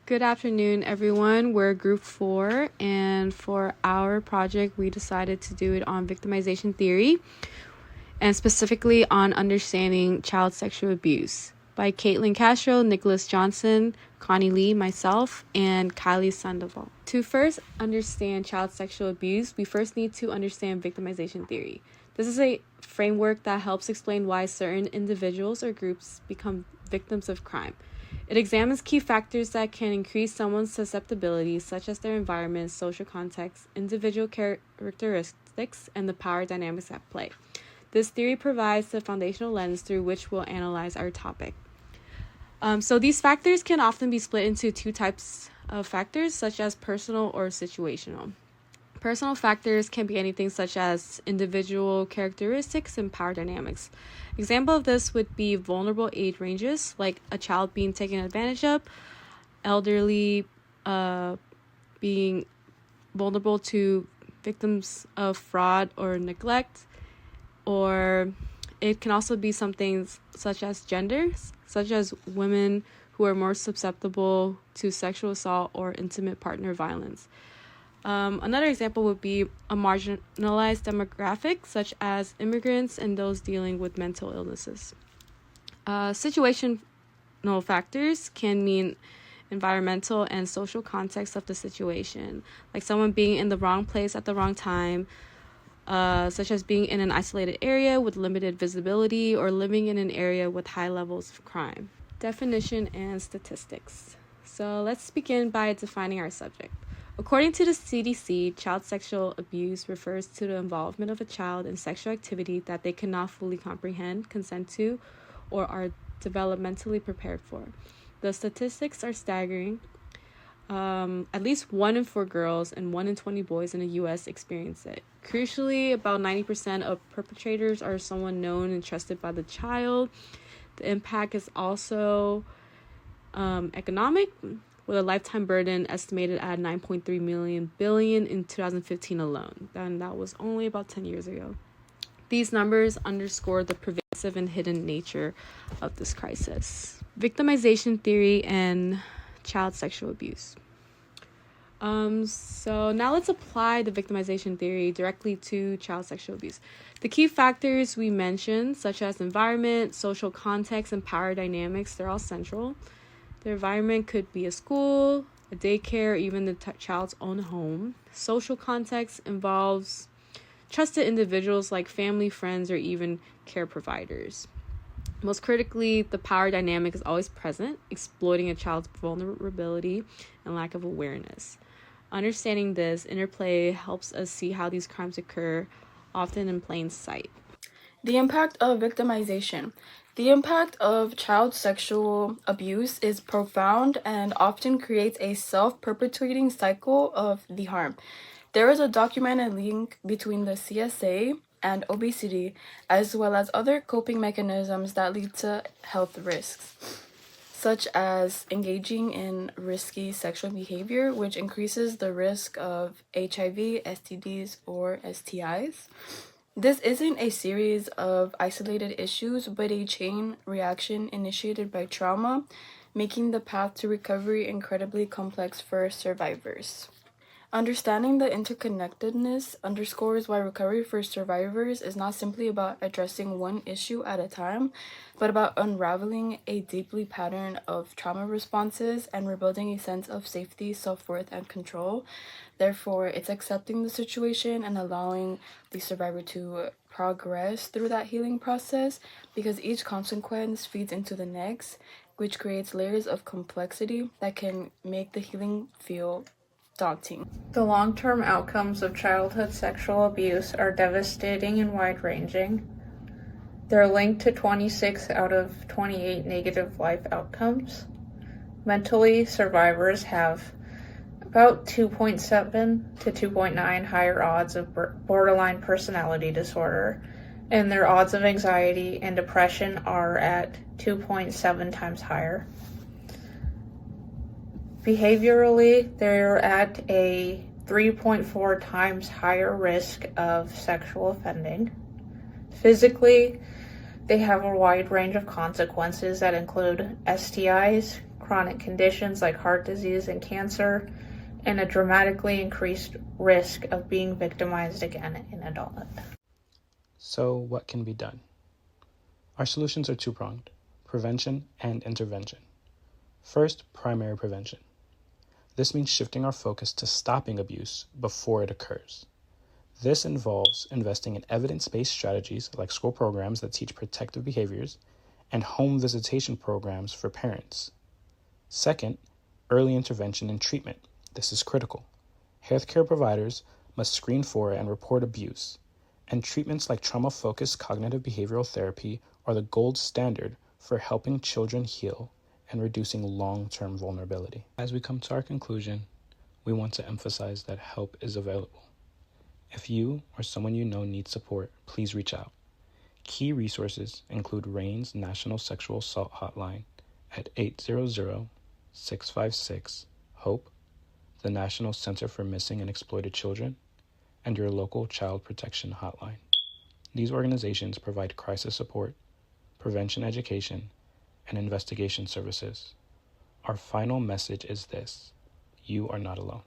Good afternoon, everyone. We're group 4, and for our project, we decided to do it on victimization theory, and specifically on understanding child sexual abuse by Caitlin Castro, Nicholas Johnson, Connie Lee, myself, and Kylie Sandoval. To first understand child sexual abuse, we first need to understand victimization theory. This is a framework that helps explain why certain individuals or groups become victims of crime. It examines key factors that can increase someone's susceptibility, such as their environment, social context, individual characteristics, and the power dynamics at play. This theory provides the foundational lens through which we'll analyze our topic. So these factors can often be split into two types of factors, such as personal or situational. Personal factors can be anything such as individual characteristics and power dynamics. Example of this would be vulnerable age ranges, like a child being taken advantage of, elderly being vulnerable to victims of fraud or neglect, or it can also be something such as genders, such as women who are more susceptible to sexual assault or intimate partner violence. Another example would be a marginalized demographic, such as immigrants and those dealing with mental illnesses. Situational factors can mean environmental and social context of the situation, like someone being in the wrong place at the wrong time, such as being in an isolated area with limited visibility or living in an area with high levels of crime. Definition and statistics. So let's begin by defining our subject. According to the CDC, child sexual abuse refers to the involvement of a child in sexual activity that they cannot fully comprehend, consent to, or are developmentally prepared for. The statistics are staggering. At least 1 in 4 girls and 1 in 20 boys in the U.S. experience it. Crucially, about 90% of perpetrators are someone known and trusted by the child. The impact is also economic, with a lifetime burden estimated at $9.3 billion in 2015 alone. And that was only about 10 years ago. These numbers underscore the pervasive and hidden nature of this crisis. Victimization theory and child sexual abuse. So now let's apply the victimization theory directly to child sexual abuse. The key factors we mentioned, such as environment, social context, and power dynamics, they're all central. The environment could be a school, a daycare, or even the child's own home. Social context involves trusted individuals like family, friends, or even care providers. Most critically, the power dynamic is always present, exploiting a child's vulnerability and lack of awareness. Understanding this interplay helps us see how these crimes occur, often in plain sight. The impact of victimization. The impact of child sexual abuse is profound and often creates a self-perpetuating cycle of the harm. There is a documented link between the CSA and obesity, as well as other coping mechanisms that lead to health risks, such as engaging in risky sexual behavior, which increases the risk of HIV, STDs, or STIs. This isn't a series of isolated issues, but a chain reaction initiated by trauma, making the path to recovery incredibly complex for survivors. Understanding the interconnectedness underscores why recovery for survivors is not simply about addressing one issue at a time, but about unraveling a deeply pattern of trauma responses and rebuilding a sense of safety, self-worth, and control. Therefore, it's accepting the situation and allowing the survivor to progress through that healing process, because each consequence feeds into the next, which creates layers of complexity that can make the healing feel daunting. The long-term outcomes of childhood sexual abuse are devastating and wide-ranging. They're linked to 26 out of 28 negative life outcomes. Mentally, survivors have about 2.7 to 2.9 higher odds of borderline personality disorder, and their odds of anxiety and depression are at 2.7 times higher. Behaviorally, they're at a 3.4 times higher risk of sexual offending. Physically, they have a wide range of consequences that include STIs, chronic conditions like heart disease and cancer, and a dramatically increased risk of being victimized again in adulthood. So, what can be done? Our solutions are two-pronged: prevention and intervention. First, primary prevention. This means shifting our focus to stopping abuse before it occurs. This involves investing in evidence-based strategies like school programs that teach protective behaviors and home visitation programs for parents. Second, early intervention and treatment. This is critical. Healthcare providers must screen for and report abuse, and treatments like trauma-focused cognitive behavioral therapy are the gold standard for helping children heal and reducing long-term vulnerability. As we come to our conclusion, we want to emphasize that help is available. If you or someone you know needs support, please reach out. Key resources include RAIN's National Sexual Assault Hotline at 800-656-HOPE, the National Center for Missing and Exploited Children, and your local child protection hotline. These organizations provide crisis support, prevention education, and investigation services. Our final message is this: you are not alone.